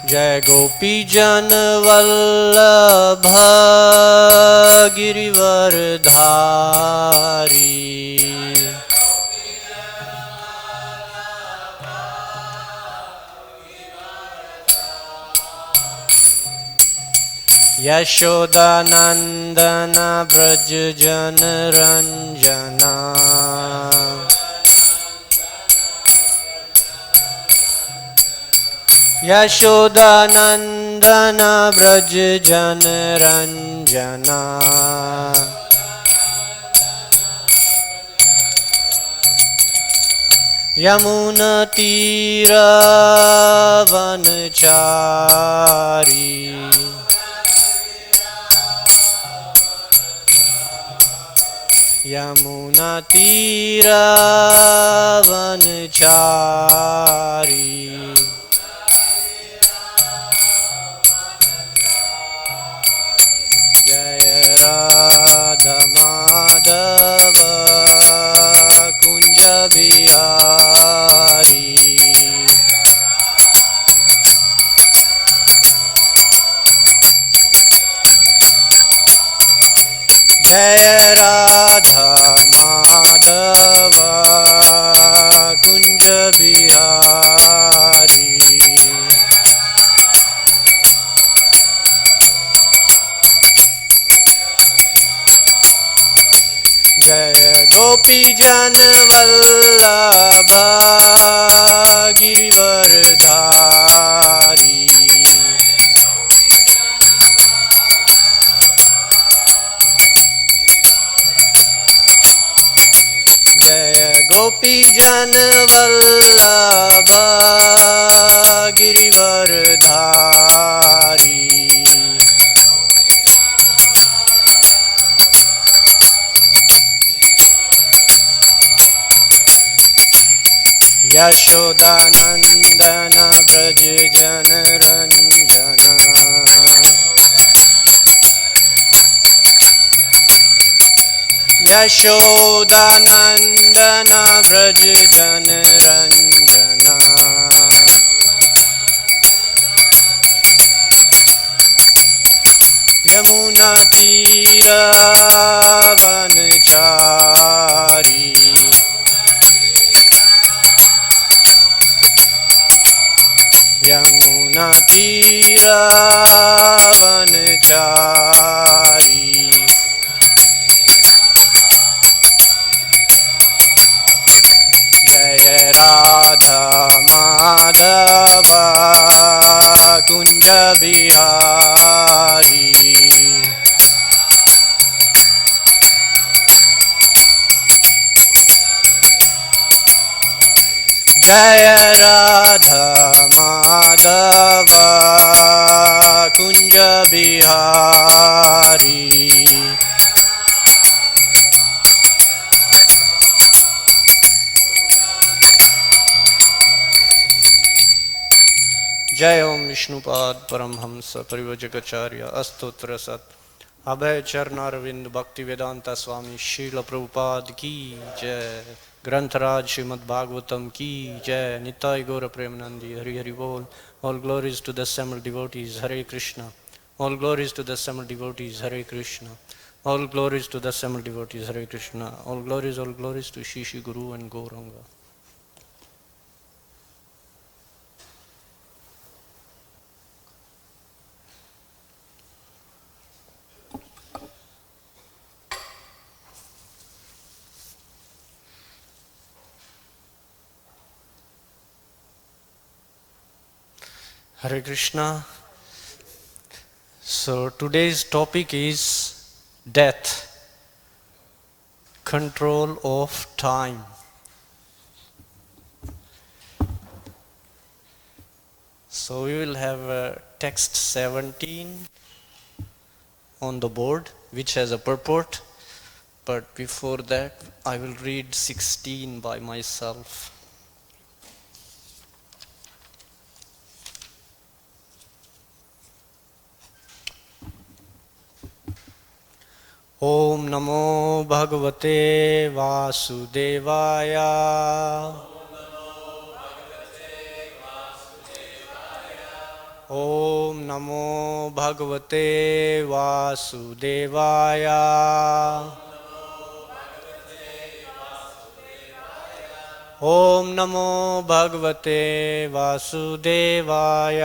जय गोपी जन वल्लभ गिरिवर धारी। यशोदानंदन ब्रज जन रंजना। यशोदानंदन ब्रज जन रंजना। यमुना तीर वनचारी। यमुना तीर वनचारी। जय राधा माधव कुंज बिहारी। जय राधा माधव कुंज बिहारी। जय गोपी जन वल्लभ गिरिवर धारी। जय गोपी जन वल्लभ गिरिवर धारी। यशोदानंदन ब्रज जन रंजना। यशोदानंदन ब्रज जन रंजना। यमुना तीर वनचारी। यमुना तीर वनचारी। जय राधा माधव कुंज बिहारी। जय राधा माधव कुंज बिहारी। जय ओम विष्णुपाद परमहंस परिव्रजकाचार्य अस्तोत्र सत अभय चरणारविंद भक्ति वेदांता स्वामी शील प्रभुपाद की जय। ग्रंथराज श्रीमद् भागवतम की जय। निताय गौर प्रेमानंदी हरि हरि बोल। All glories to the assembled devotees Hare Krishna. All glories to the assembled devotees Hare Krishna. All glories to the assembled devotees Hare Krishna. All glories to Shri Shri guru and Gauranga. Hare Krishna. So today's topic is death, control of time. So we will have text 17 on the board which has a purport, but before that I will read 16 by myself. ओम नमो भगवते वासुदेवाय। ॐ नमो भगवते वासुदेवाय। ॐ नमो भगवते वासुदेवाय।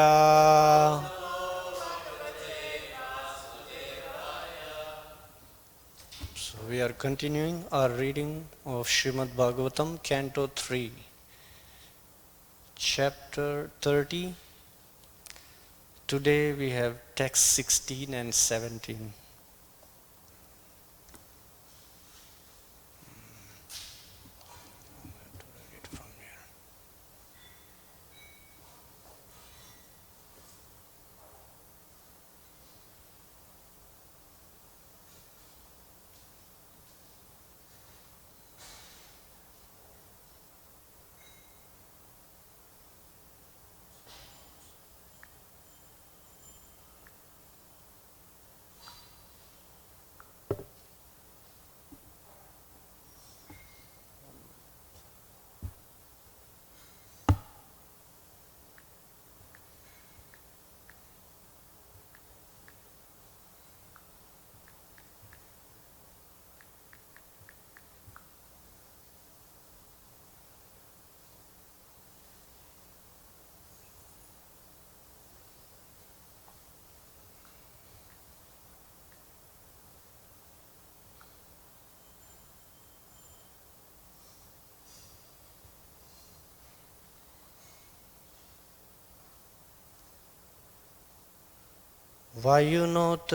So we are continuing our reading of Srimad Bhagavatam, Canto 3, Chapter 30. Today we have text 16 and 17. वायुनोत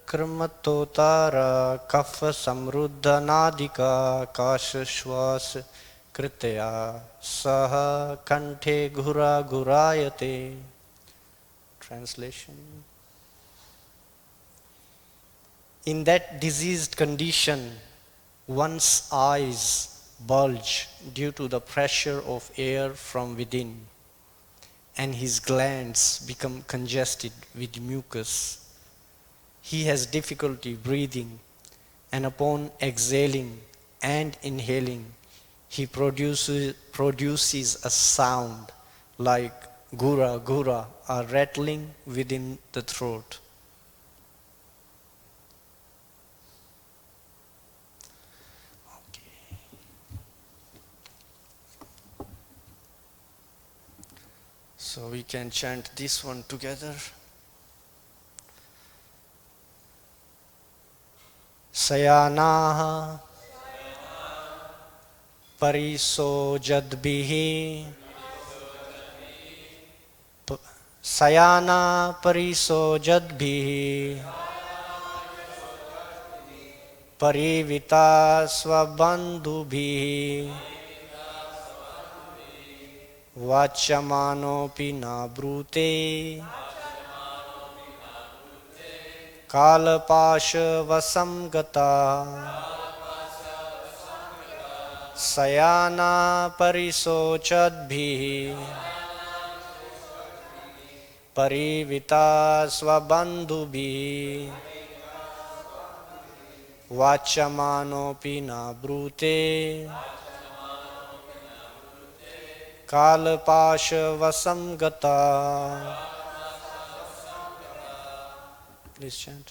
क्रमतोतारा कफ समृद्धनादिका काश श्वास कृतया सह कंठे घुरा घुरायते. Translation. In that diseased condition, one's eyes bulge due to the pressure of air from within, and his glands become congested with mucus. He has difficulty breathing, and upon exhaling and inhaling, he produces a sound like gura gura, a rattling within the throat. Okay. So we can chant this one together. Sayanaha Parisojadbihi Sayana Parisojadbihi Parivita Swabandhubhihi Vachamanopi na brute Kalpasha vasamgata Sayana Parisochadbhihi Parivita Swabandhubhihi Vachamanopi na brute Kalpasha vasamgata. Please chant.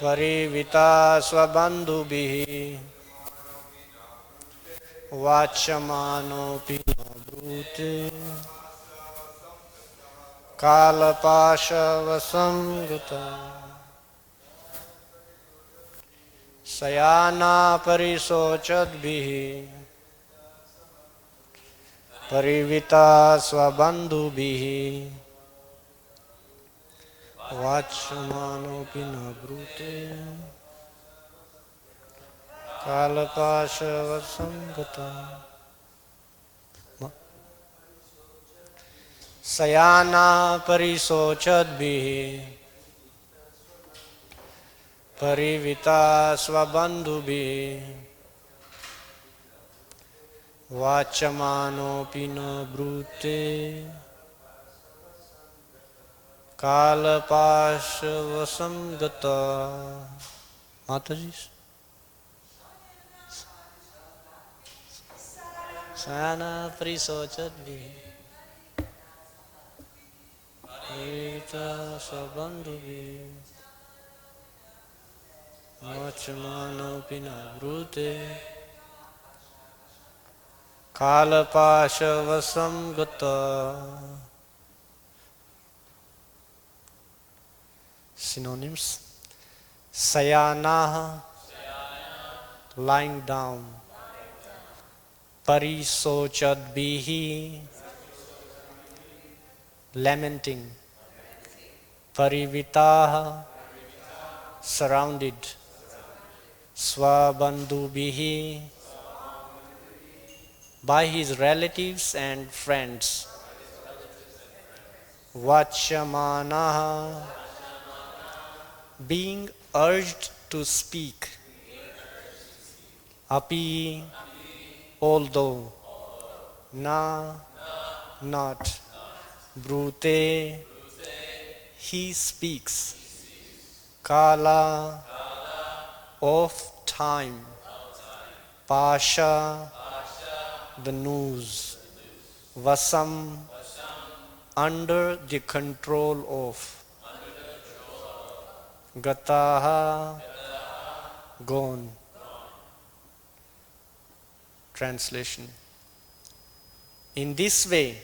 Parivita swabandhubhihi Vachamanopi na brute Kalpasha vasamgata. Sayana Parisochadbhihi Parivita Swabandhubhihi Vachamanopi na brute Kalpasha vasamgata. Sayana Parisochadbhihi Parivita Swabandhubhihi Vachamanopi na brute Kalpasha vasamgata. Mataji. Sana prisochatvi Rita sabandhuvi Vachmano pinavrute Kalapashavasam gata. Synonyms: Sayanaha, lying down. Parisochadbihi, lamenting. Parivitaha, surrounded. Swabandhubihi, by his relatives and friends. Vachamanaha, being urged to speak. Api, although. Na, not. Brute, he speaks. Kala, of time. Pasha, the news. Vasam, under the control of. Gataha, gone. Translation: in this way,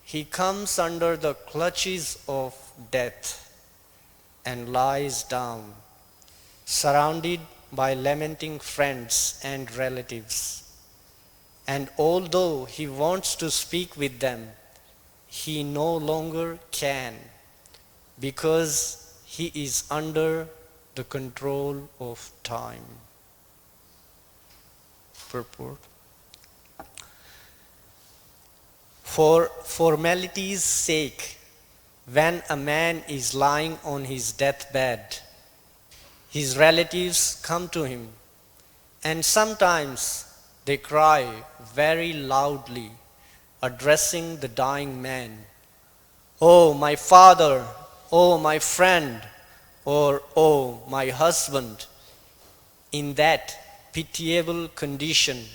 he comes under the clutches of death and lies down, surrounded by lamenting friends and relatives. And although he wants to speak with them, he no longer can, because he is under the control of time. Purport: for formality's sake, when a man is lying on his deathbed, his relatives come to him, and sometimes they cry very loudly, addressing the dying man, "Oh, my father! Oh, my friend!" or "Oh, my husband!" In that pitiable condition,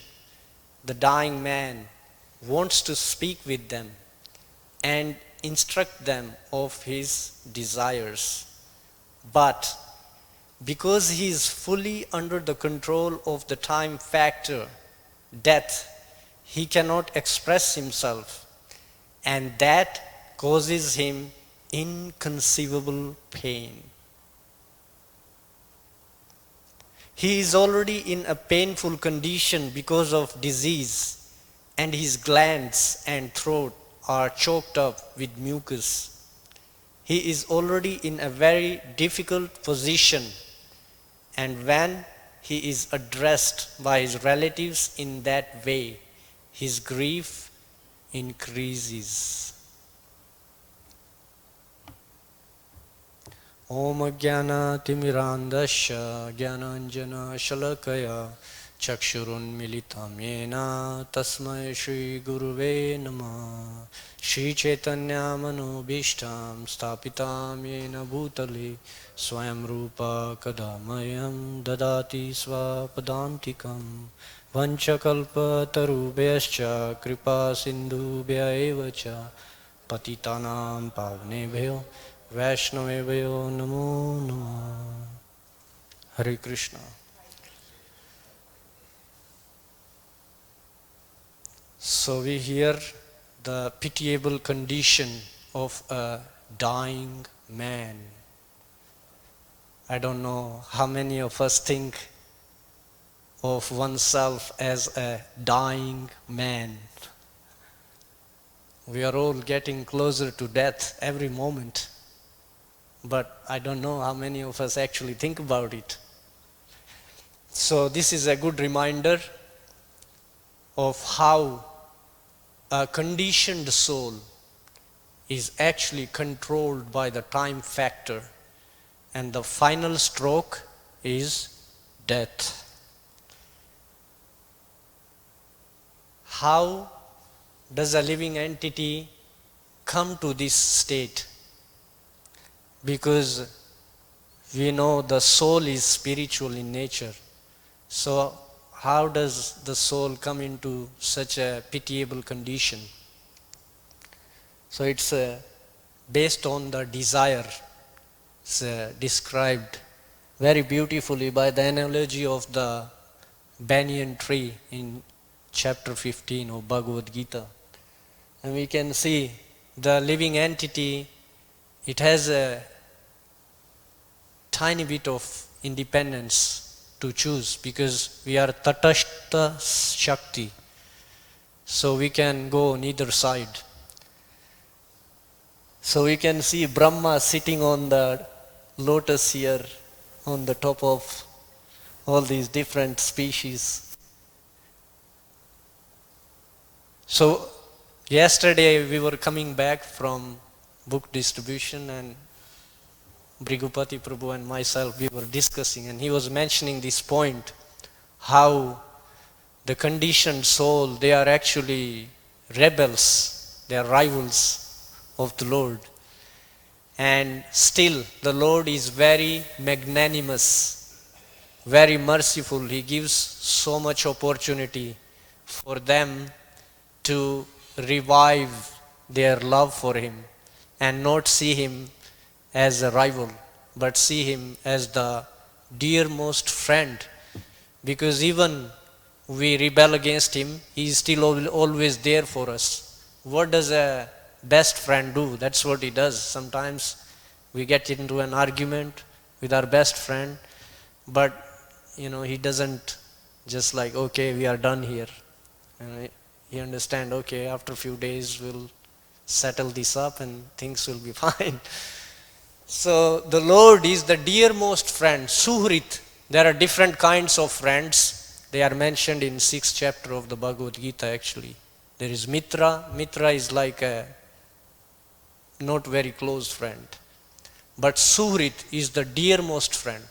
the dying man wants to speak with them and instruct them of his desires. But because he is fully under the control of the time factor, death, he cannot express himself, and that causes him inconceivable pain. He is already in a painful condition because of disease, and his glands and throat are choked up with mucus. He is already in a very difficult position, and when he is addressed by his relatives in that way, his grief increases. Om Jnana Timirandasya Jnananjana Shalakaya Chakshurun Militam Yena Tasmai Shri Guruve Namah. Shri Chaitanya Manobishtam Stapitam Yena Bhutale Swayam Rupa Kadamayam Dadati Swapadantikam Vanchakalpa Tarubhyascha Kripa Sindhubhya Evacha Patitanam Pavnebhyo Vaishnavebhyo Namo Namah. Hare Krishna. So we hear the pitiable condition of a dying man. I don't know how many of us think of oneself as a dying man. We are all getting closer to death every moment, but I don't know how many of us actually think about it. So this is a good reminder of how a conditioned soul is actually controlled by the time factor, and the final stroke is death. How does a living entity come to this state? Because we know the soul is spiritual in nature. So how does the soul come into such a pitiable condition? So it's based on the desire. It's described very beautifully by the analogy of the banyan tree in chapter 15 of Bhagavad Gita. And we can see the living entity, it has a tiny bit of independence to choose because we are Tatashta Shakti. So we can go on either side. So we can see Brahma sitting on the lotus here on the top of all these different species. So yesterday we were coming back from book distribution and Brigupati Prabhu and myself, we were discussing, and he was mentioning this point, how the conditioned soul, they are actually rebels, they are rivals of the Lord. And still the Lord is very magnanimous, very merciful. He gives so much opportunity for them to revive their love for Him and not see Him as a rival, but see Him as the dearmost friend. Because even we rebel against Him, He is still always there for us. What does a best friend do? That's what he does. Sometimes we get into an argument with our best friend, but he doesn't just like, okay, we are done here. He understand, okay, after a few days we'll settle this up and things will be fine. So the Lord is the dearmost friend, Suhrit. There are different kinds of friends. They are mentioned in 6th chapter of the Bhagavad Gita actually. There is Mitra. Mitra is like a not very close friend. But Suhrit is the dearmost friend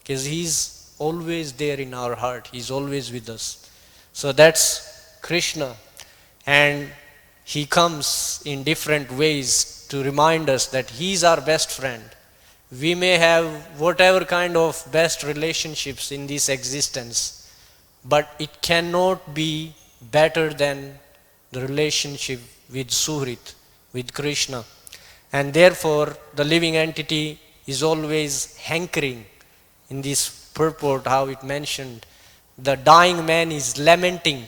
because he's always there in our heart. He's always with us. So that's Krishna. And he comes in different ways to remind us that he's our best friend. We may have whatever kind of best relationships in this existence, but it cannot be better than the relationship with Suhrit, with Krishna. And therefore, the living entity is always hankering in this purport, how it mentioned. The dying man is lamenting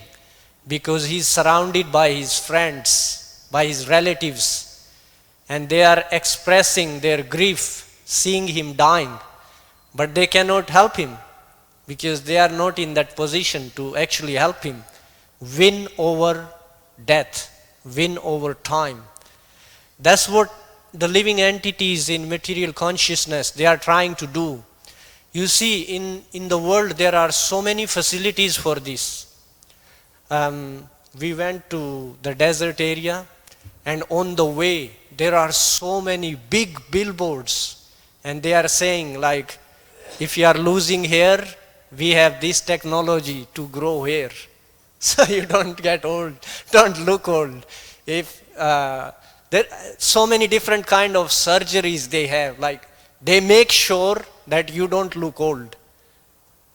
because he is surrounded by his friends, by his relatives, and they are expressing their grief, seeing him dying. But they cannot help him because they are not in that position to actually help him win over death, win over time. That's what the living entities in material consciousness, they are trying to do. You see, in the world there are so many facilities for this. We went to the desert area, and on the way there are so many big billboards, and they are saying like, if you are losing hair, we have this technology to grow hair, so you don't get old, don't look old. If there so many different kind of surgeries they have, like they make sure that you don't look old.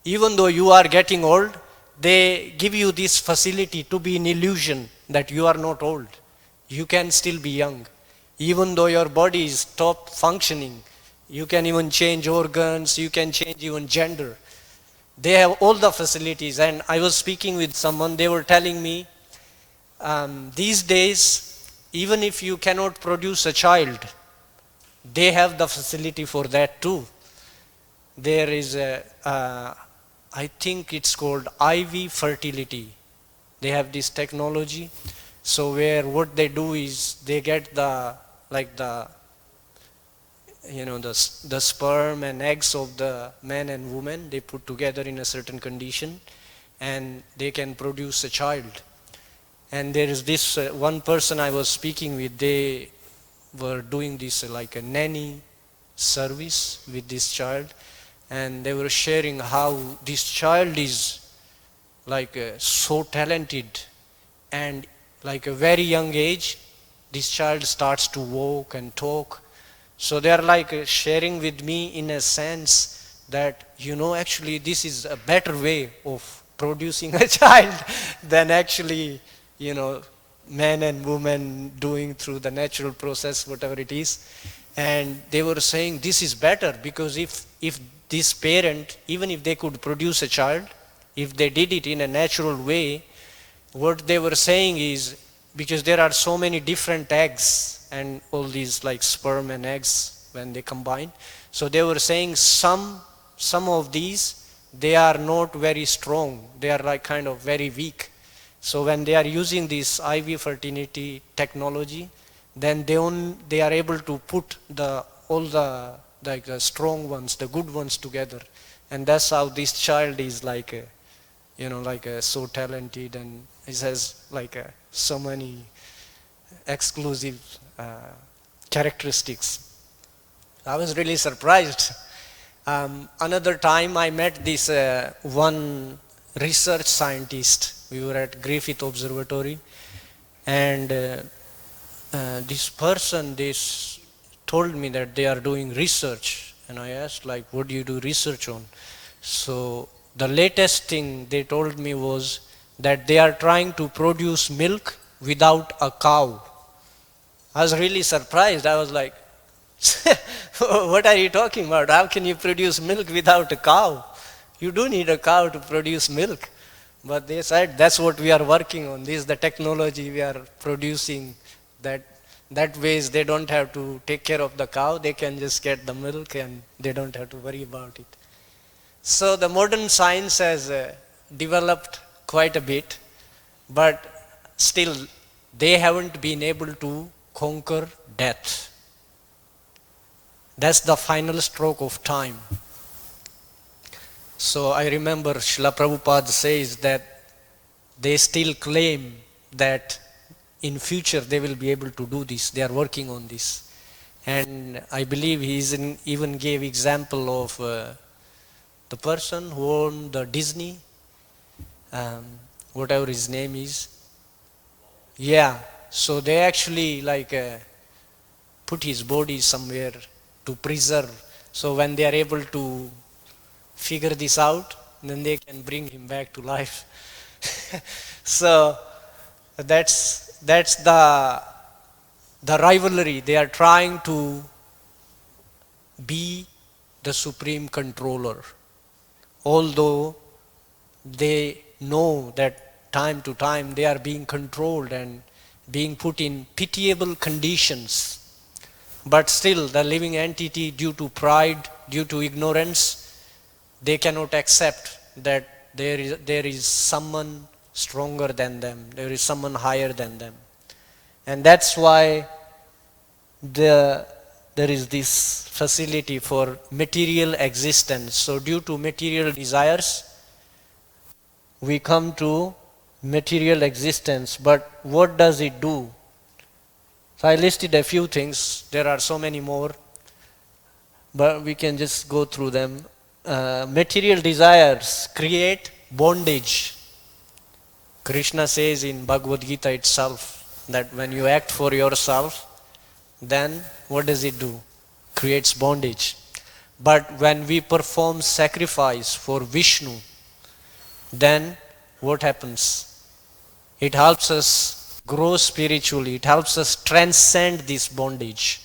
Even though you are getting old, they give you this facility to be an illusion that you are not old. You can still be young. Even though your body is stop functioning, you can even change organs, you can change even gender. They have all the facilities. And I was speaking with someone, they were telling me, these days, even if you cannot produce a child, they have the facility for that too. There is I think it's called IV fertility. They have this technology. So where what they do is they get the sperm and eggs of the man and woman, they put together in a certain condition and they can produce a child. And there is this one person I was speaking with, they were doing this like a nanny service with this child, and they were sharing how this child is like so talented, and like a very young age this child starts to walk and talk. So they are like sharing with me in a sense that actually this is a better way of producing a child than actually, men and women doing through the natural process, whatever it is. And they were saying this is better because if this parent, even if they could produce a child, if they did it in a natural way, what they were saying is, because there are so many different eggs and all these like sperm and eggs when they combine, so they were saying some of these, they are not very strong, they are like kind of very weak. So when they are using this IV fertility technology, then they are able to put all the like the strong ones, the good ones together, and that's how this child is like so talented, and it has like so many exclusive characteristics. I was really surprised. Another time I met this one research scientist. We were at Griffith Observatory, and this person, this told me that they are doing research, and I asked like, what do you do research on? So the latest thing they told me was that they are trying to produce milk without a cow. I was really surprised. I was like, what are you talking about? How can you produce milk without a cow? You do need a cow to produce milk. But they said that's what we are working on. This is the technology we are producing. That ways they don't have to take care of the cow. They can just get the milk and they don't have to worry about it. So the modern science has developed quite a bit, but still they haven't been able to conquer death. That's the final stroke of time. So I remember Srila Prabhupada says that they still claim that in future they will be able to do this. They are working on this. And I believe he even gave example of the person who owned the Disney, whatever his name is. Yeah, so they actually put his body somewhere to preserve. So when they are able to figure this out, then they can bring him back to life. So that's the rivalry. They are trying to be the supreme controller, although they know that time to time they are being controlled and being put in pitiable conditions. But still the living entity, due to pride, due to ignorance, they cannot accept that there is someone stronger than them, there is someone higher than them. And that's why there is this facility for material existence. So due to material desires, we come to material existence. But what does it do? So I listed a few things. There are so many more, but we can just go through them. Material desires create bondage. Krishna says in Bhagavad Gita itself that when you act for yourself, then what does it do? Creates bondage. But when we perform sacrifice for Vishnu, then what happens? It helps us grow spiritually. It helps us transcend this bondage.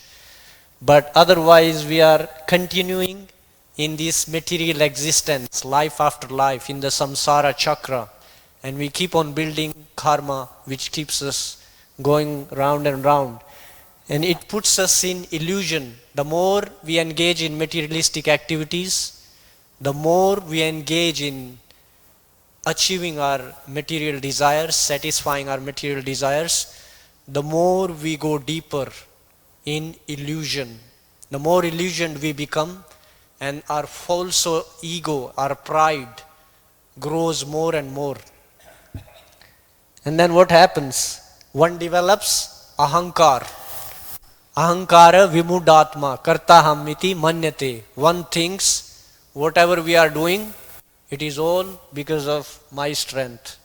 But otherwise we are continuing in this material existence, life after life, in the samsara chakra, and we keep on building karma, which keeps us going round and round. And it puts us in illusion. The more we engage in materialistic activities, the more we engage in achieving our material desires, satisfying our material desires, the more we go deeper in illusion. The more illusioned we become, and our false ego, our pride, grows more and more. And then what happens? One develops ahankar. Ahankara vimudatma kartaham iti manyate. One thinks whatever we are doing, it is all because of my strength,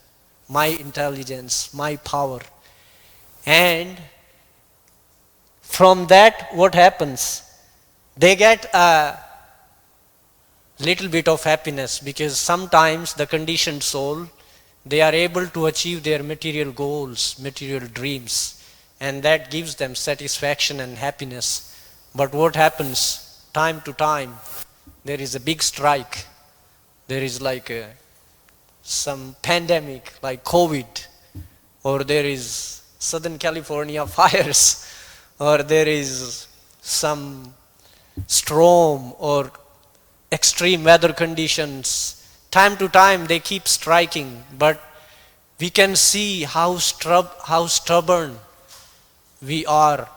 my intelligence, my power. And from that, what happens? They get a little bit of happiness, because sometimes the conditioned soul, they are able to achieve their material goals, material dreams, and that gives them satisfaction and happiness. But what happens time to time, there is a big strike, there is like some pandemic like COVID, or there is Southern California fires, or there is some storm or extreme weather conditions. Time to time they keep striking, but we can see how stubborn we are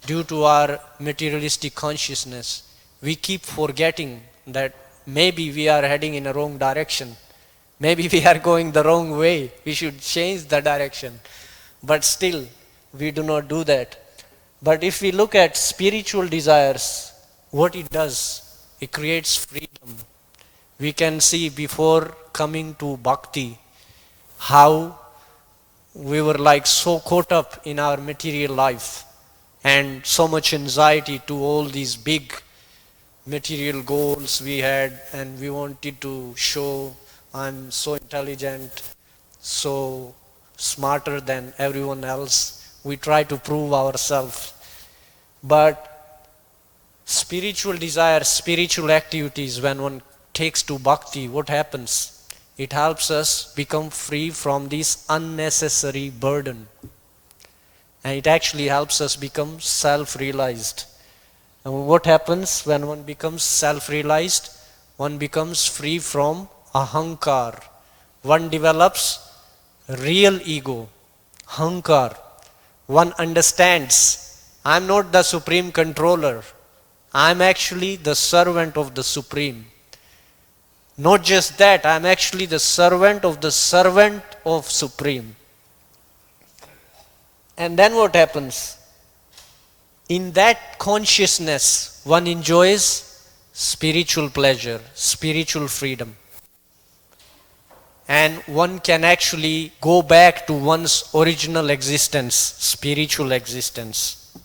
due to our materialistic consciousness. We keep forgetting that maybe we are heading in a wrong direction. Maybe we are going the wrong way. We should change the direction. But still, we do not do that. But if we look at spiritual desires, what it does, it creates freedom. We can see before coming to bhakti, how we were like so caught up in our material life and so much anxiety to all these big material goals we had, and we wanted to show I'm so intelligent, so smarter than everyone else. We try to prove ourselves. But spiritual desires, spiritual activities, when one takes to bhakti, what happens? It helps us become free from this unnecessary burden. And it actually helps us become self-realized. And what happens when one becomes self-realized? One becomes free from ahankar. One develops real ego, hankar. One understands, I'm not the supreme controller. I'm actually the servant of the supreme. Not just that, I'm actually the servant of supreme. And then what happens? In that consciousness, one enjoys spiritual pleasure, spiritual freedom. And one can actually go back to one's original existence, spiritual existence.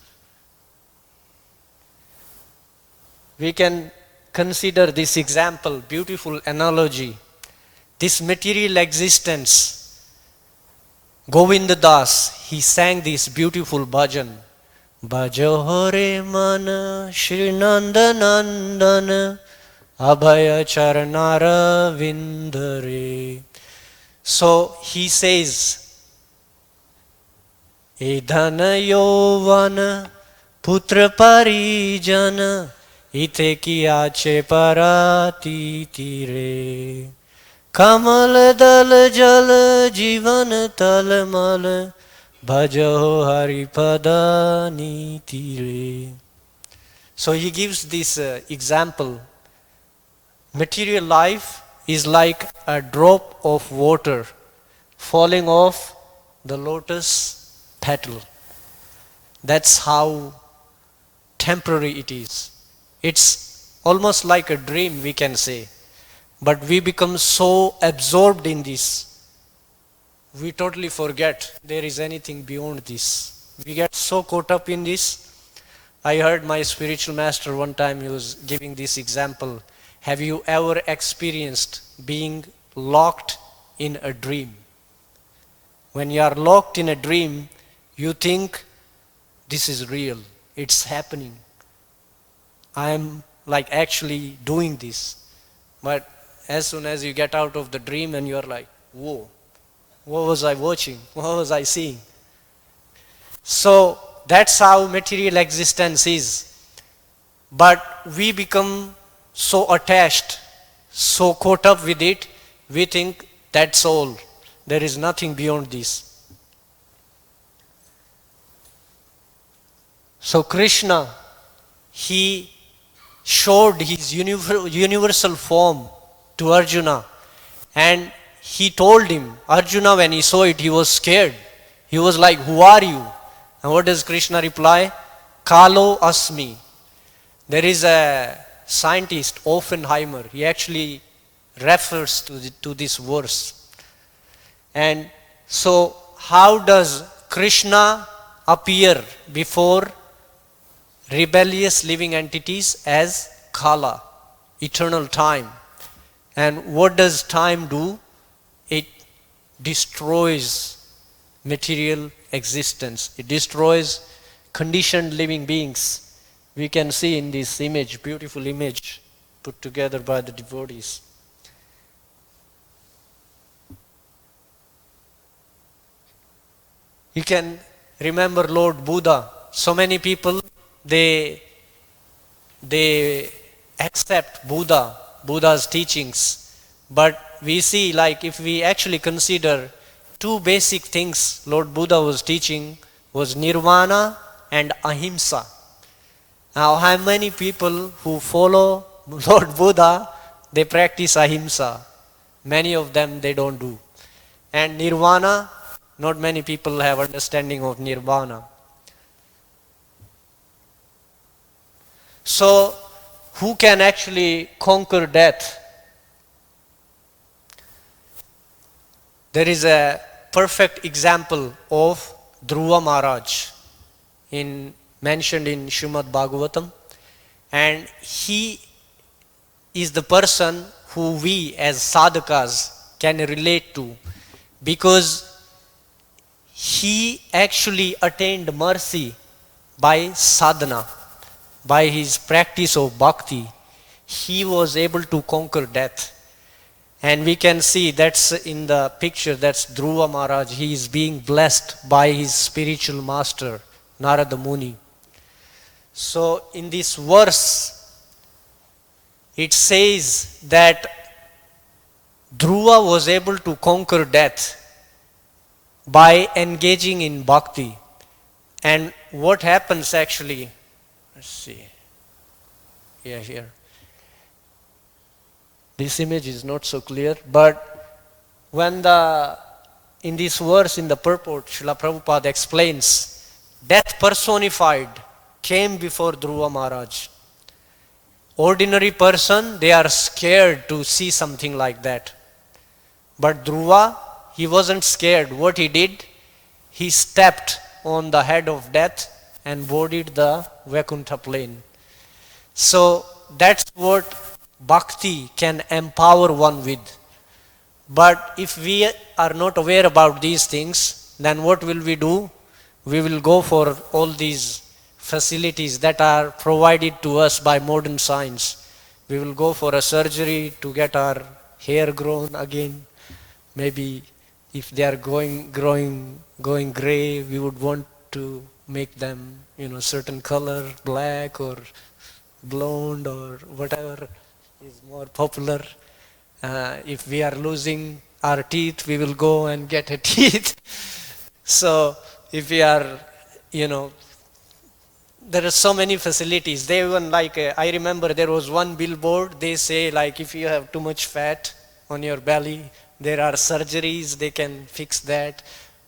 We can consider this example, beautiful analogy. This material existence, Govinda Das, he sang this beautiful bhajan. Bhajo hore man Shri Nanda Nandan Abhaya Charanara Vindare. So he says, Edhana Yovan Putra Parijana Ite kiyache parati tire Kamal dal jal jivan tal mal Bhajo haripada nitire. So he gives this example. Material life is like a drop of water falling off the lotus petal. That's how temporary it is. It's almost like a dream, we can say. But we become so absorbed in this, we totally forget there is anything beyond this. We get so caught up in this. I heard my spiritual master one time, he was giving this example. Have you ever experienced being locked in a dream? When you are locked in a dream, you think this is real, it's happening. I am like actually doing this. But as soon as you get out of the dream and you're like, whoa, what was I watching? What was I seeing? So that's how material existence is. But we become so attached, so caught up with it, we think that's all. There is nothing beyond this. So Krishna, he showed his universal form to Arjuna, and he told him, Arjuna, when he saw it, he was scared. He was like, who are you? And what does Krishna reply? Kalo asmi. There is a scientist, Oppenheimer, he actually refers to this verse. And so how does Krishna appear before rebellious living entities? As Kala, eternal time. And what does time do? It destroys material existence. It destroys conditioned living beings. We can see in this image, beautiful image put together by the devotees. You can remember Lord Buddha. So many people, they accept Buddha's teachings. But we see, like, if we actually consider two basic things Lord Buddha was teaching was nirvana and ahimsa. Now, how many people who follow Lord Buddha, they practice ahimsa? Many of them, they don't do. And nirvana, not many people have understanding of nirvana. So, who can actually conquer death? There is a perfect example of Dhruva Maharaj mentioned in Srimad Bhagavatam, and he is the person who we as sadhakas can relate to, because he actually attained mercy by sadhana, by his practice of bhakti. He was able to conquer death. And we can see that's in the picture, that's Dhruva Maharaj. He is being blessed by his spiritual master, Narada Muni. So in this verse, it says that Dhruva was able to conquer death by engaging in bhakti. And what happens actually, let's see, here. This image is not so clear, but when in this verse, in the purport, Srila Prabhupada explains, death personified came before Dhruva Maharaj. Ordinary person, they are scared to see something like that. But Dhruva, he wasn't scared. What he did, he stepped on the head of death and boarded the Vaikuntha plane. So that's what bhakti can empower one with. But if we are not aware about these things, then what will we do? We will go for all these facilities that are provided to us by modern science. We will go for a surgery to get our hair grown again. Maybe if they are going gray, we would want to make them, certain color, black or blonde or whatever is more popular. If we are losing our teeth, we will go and get a teeth. So if we are, there are so many facilities. They even I remember there was one billboard, they say if you have too much fat on your belly, there are surgeries, they can fix that.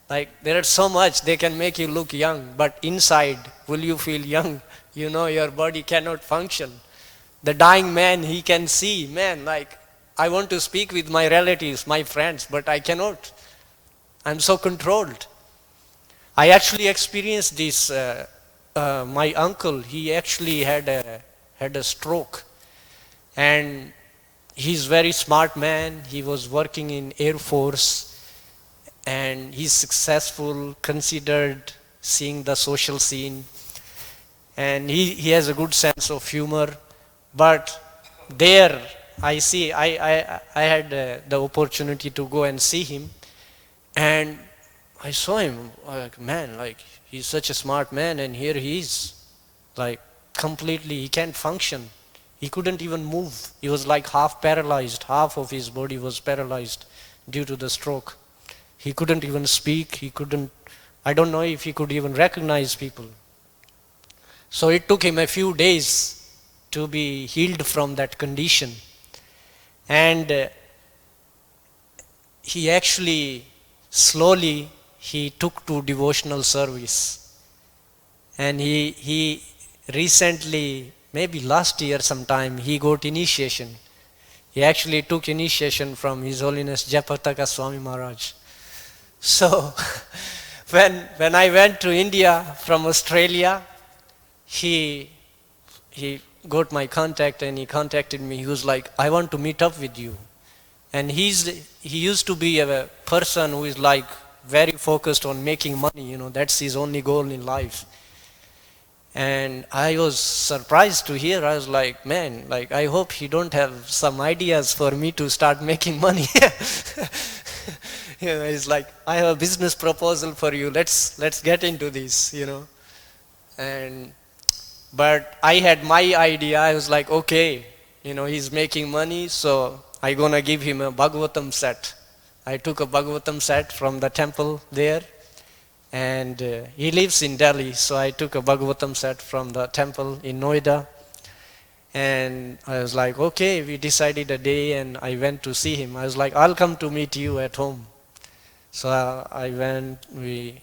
There are so much, they can make you look young, but inside, will you feel young? Your body cannot function. The dying man, he can see, man, I want to speak with my relatives, my friends, but I cannot. I'm so controlled. I actually experienced this. My uncle, he actually had a stroke. And he's very smart man. He was working in Air Force. And he's successful, considered, seeing the social scene. And he has a good sense of humor. But there, I had the opportunity to go and see him, and I saw him, he's such a smart man, and here he is, completely, he can't function. He couldn't even move. He was half paralyzed. Half of his body was paralyzed due to the stroke. He couldn't even speak. I don't know if he could even recognize people. So it took him a few days to be healed from that condition. And he actually slowly he took to devotional service. And he recently, maybe last year sometime, he got initiation. He actually took initiation from His Holiness Jayapataka Swami Maharaj. So when I went to India from Australia, he got my contact and he contacted me. He was like, I want to meet up with you. And he used to be a person who is like very focused on making money, that's his only goal in life. And I was surprised to hear. I was like, man, like I hope he don't have some ideas for me to start making money. He's like, I have a business proposal for you. Let's get into this, And but I had my idea. I was like, okay, he's making money, so I gonna give him a Bhagavatam set. I took a Bhagavatam set from the temple there. And he lives in Delhi, so I took a Bhagavatam set from the temple in Noida. And I was like, okay, we decided a day and I went to see him. I was like, I'll come to meet you at home. So I went, we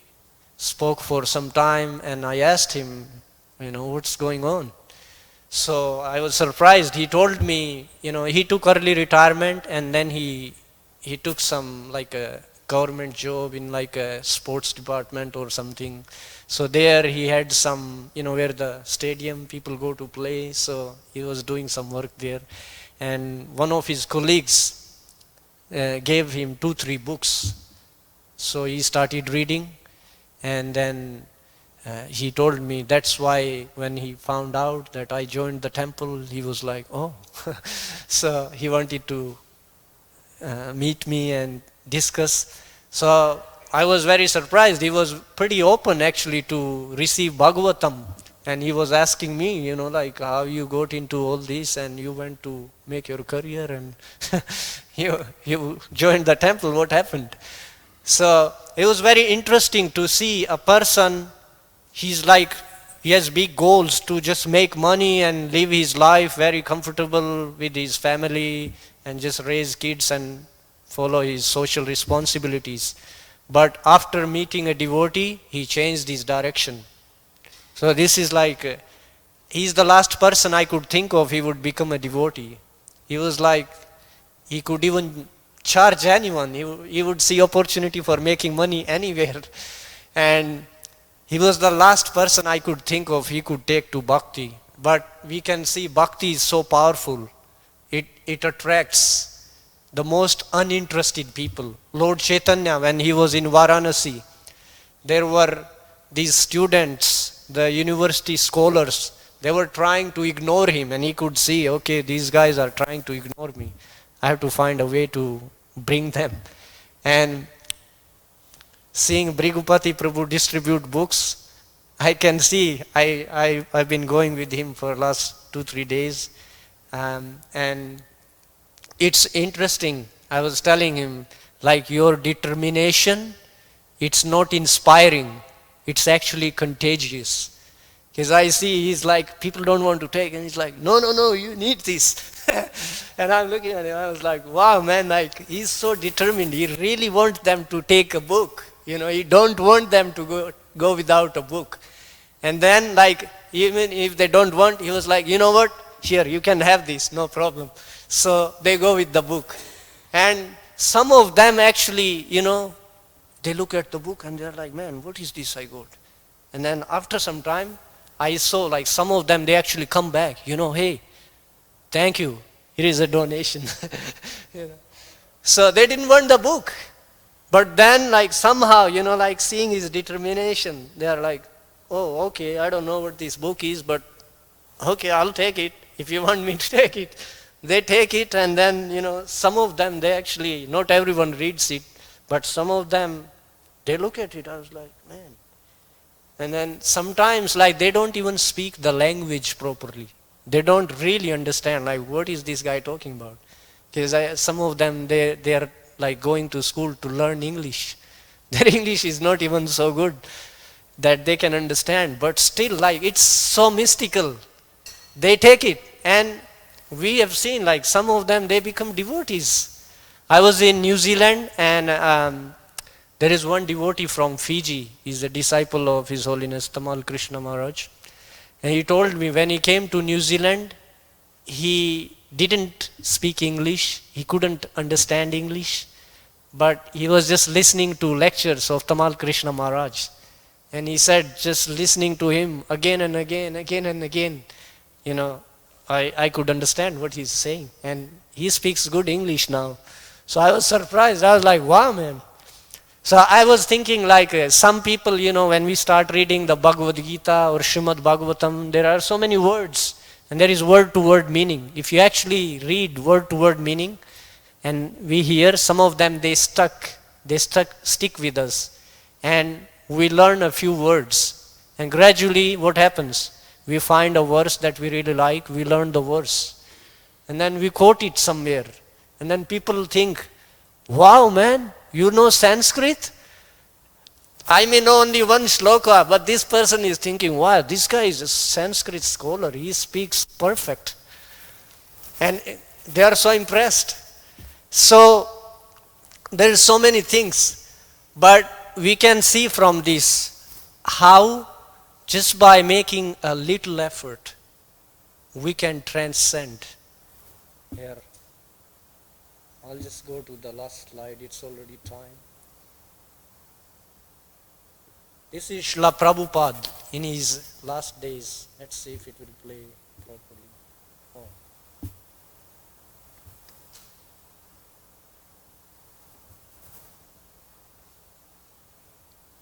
spoke for some time and I asked him, what's going on? So I was surprised. He told me, he took early retirement and then he took some like a government job in like a sports department or something. So there he had some, where the stadium people go to play. So he was doing some work there. And one of his colleagues gave him 2-3 books. So he started reading. And then he told me that's why when he found out that I joined the temple, he was like, oh. So he wanted to meet me and discuss. So I was very surprised. He was pretty open actually to receive Bhagavatam. And he was asking me, like how you got into all this and you went to make your career and you joined the temple, what happened? So it was very interesting to see a person, he has big goals to just make money and live his life very comfortable with his family and just raise kids and follow his social responsibilities. But after meeting a devotee, he changed his direction. So this is like, he's the last person I could think of, he would become a devotee. He was like, he could even charge anyone. He would see opportunity for making money anywhere. And he was the last person I could think of he could take to bhakti. But we can see bhakti is so powerful. It attracts the most uninterested people. Lord Chaitanya, when he was in Varanasi, there were these students, the university scholars, they were trying to ignore him and he could see, okay, these guys are trying to ignore me. I have to find a way to bring them. And seeing Brigupati Prabhu distribute books, I can see, I've been going with him for last 2-3 days. And it's interesting. I was telling him, like your determination, it's not inspiring. It's actually contagious. Because I see he's like, people don't want to take, and he's like, no, you need this. And I'm looking at him, I was like, wow, man, like he's so determined. He really wants them to take a book. He don't want them to go without a book. And then like, even if they don't want, he was like, you know what? Here, you can have this, no problem. So they go with the book. And some of them actually, they look at the book and they're like, man, what is this I got? And then after some time, I saw like some of them, they actually come back, hey, thank you, here is a donation. So they didn't want the book. But then like somehow, like seeing his determination, they are like, oh, okay, I don't know what this book is, but okay, I'll take it if you want me to take it. They take it and then, some of them, they actually, not everyone reads it, but some of them, they look at it. I was like, man. And then sometimes like they don't even speak the language properly. They don't really understand like what is this guy talking about. Because some of them, they are like going to school to learn English. Their English is not even so good that they can understand. But still like it's so mystical. They take it and we have seen like some of them, they become devotees. I was in New Zealand and there is one devotee from Fiji. He's a disciple of His Holiness Tamal Krishna Maharaj. And he told me when he came to New Zealand, he didn't speak English. He couldn't understand English. But he was just listening to lectures of Tamal Krishna Maharaj. And he said just listening to him again and again, I could understand what he's saying. And he speaks good English now. So I was surprised. I was like, wow, man. So I was thinking like some people, when we start reading the Bhagavad Gita or Srimad Bhagavatam, there are so many words and there is word to word meaning. If you actually read word to word meaning and we hear some of them, they stick with us. And we learn a few words. And gradually what happens? We find a verse that we really like, we learn the verse. And then we quote it somewhere. And then people think, wow, man, you know Sanskrit? I may know only one shloka, but this person is thinking, wow, this guy is a Sanskrit scholar. He speaks perfect. And they are so impressed. So, there are so many things. But we can see from this how just by making a little effort, we can transcend. Here, I'll just go to the last slide, it's already time. This is Srila Prabhupada in his last days. Let's see if it will play properly. Oh.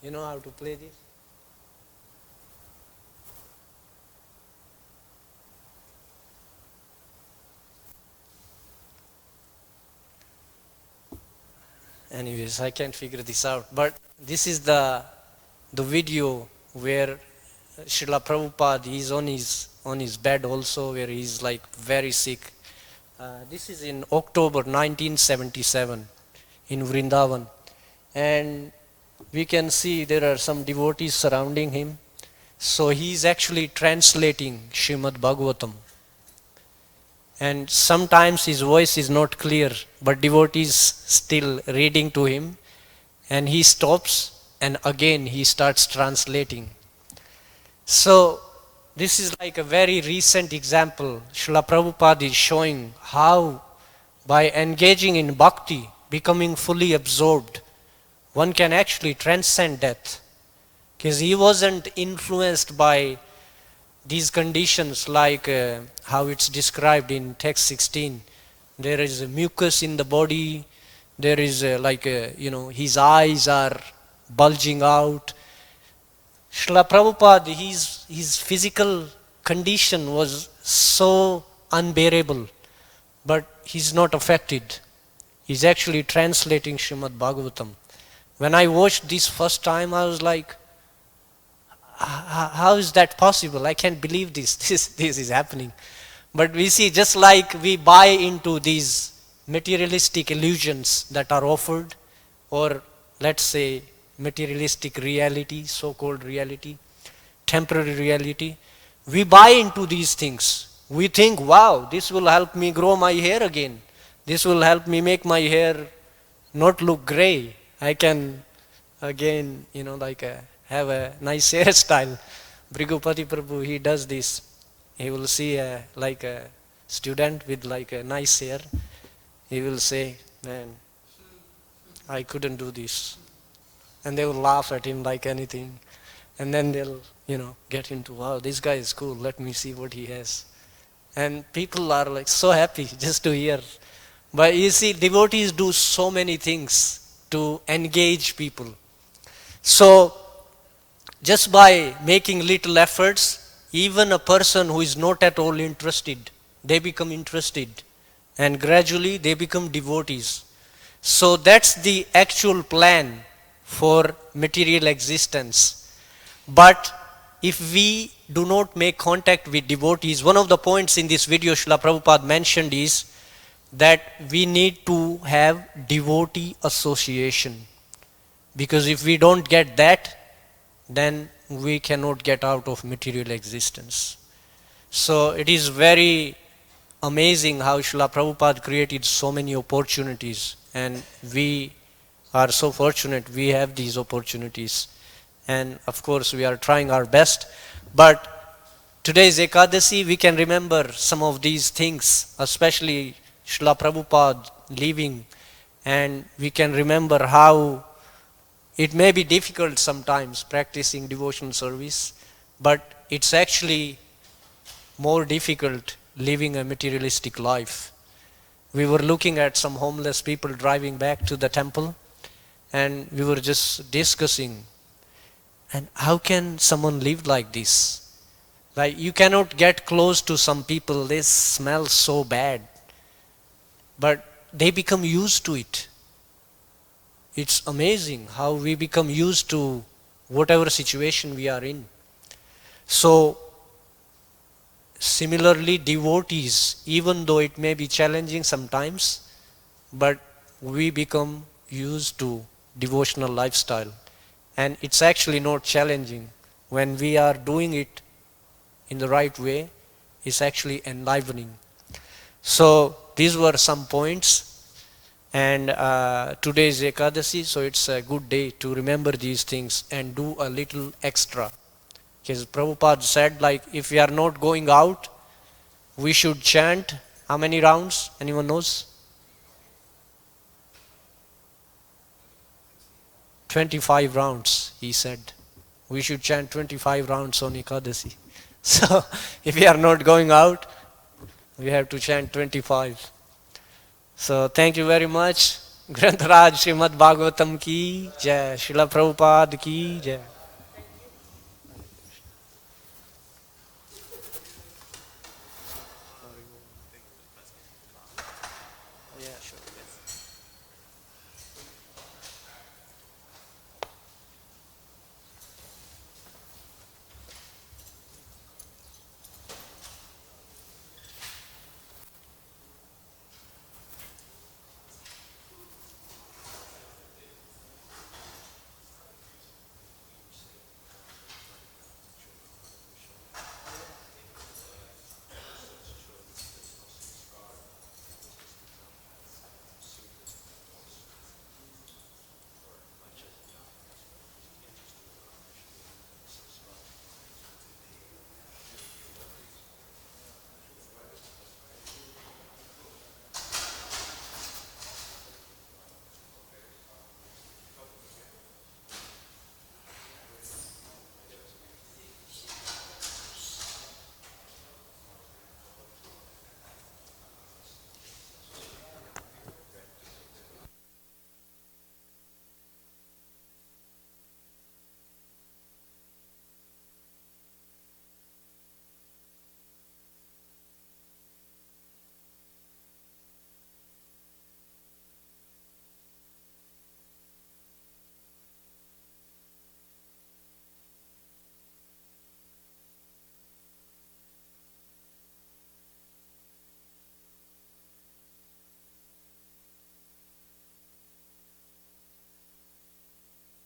You know how to play this? Anyways, I can't figure this out. But this is the video where Srila Prabhupada is on his bed also, where he's like very sick. This is in October 1977 in Vrindavan. And we can see there are some devotees surrounding him. So he's actually translating Srimad Bhagavatam. And sometimes his voice is not clear, but devotees still reading to him. And he stops and again he starts translating. So this is like a very recent example. Srila Prabhupada is showing how by engaging in bhakti, becoming fully absorbed, one can actually transcend death. Because he wasn't influenced by these conditions like how it's described in text 16. There is a mucus in the body, there is his eyes are bulging out. Srila Prabhupada, his physical condition was so unbearable, but he's not affected. He's actually translating Srimad Bhagavatam. When I watched this first time, I was like, how is that possible? I can't believe this is happening. But we see, just like we buy into these materialistic illusions that are offered, or let's say materialistic reality, so-called reality, temporary reality, we buy into these things. We think, wow, this will help me grow my hair again. This will help me make my hair not look gray. I can again, have a nice hairstyle. Brigupati Prabhu, he does this. He will see a student with a nice hair. He will say, man, I couldn't do this. And they will laugh at him like anything. And then they'll, get into, wow, this guy is cool. Let me see what he has. And people are so happy just to hear. But you see, devotees do so many things to engage people. So, just by making little efforts, even a person who is not at all interested, they become interested. And gradually they become devotees. So that's the actual plan for material existence. But if we do not make contact with devotees, one of the points in this video Srila Prabhupada mentioned is that we need to have devotee association. Because if we don't get that, then we cannot get out of material existence. So it is very amazing how Srila Prabhupada created so many opportunities, and we are so fortunate we have these opportunities. And of course we are trying our best. But today's Ekadasi, we can remember some of these things, especially Srila Prabhupada leaving, and we can remember how it may be difficult sometimes practicing devotional service, but it's actually more difficult living a materialistic life. We were looking at some homeless people driving back to the temple, and we were just discussing, and how can someone live like this? Like, you cannot get close to some people, they smell so bad, but they become used to it. It's amazing how we become used to whatever situation we are in. So, similarly, devotees, even though it may be challenging sometimes, but we become used to devotional lifestyle. And it's actually not challenging. When we are doing it in the right way, it's actually enlivening. So, these were some points. And today is Ekadasi, so it's a good day to remember these things and do a little extra. Because Prabhupada said, like, if we are not going out, we should chant how many rounds? Anyone knows? 25 rounds, he said. We should chant 25 rounds on Ekadasi. So, if we are not going out, we have to chant 25. So, thank you very much. Granth Raj Srimad Bhagavatam ki jai, Srila Prabhupada ki jai. Yeah, sure.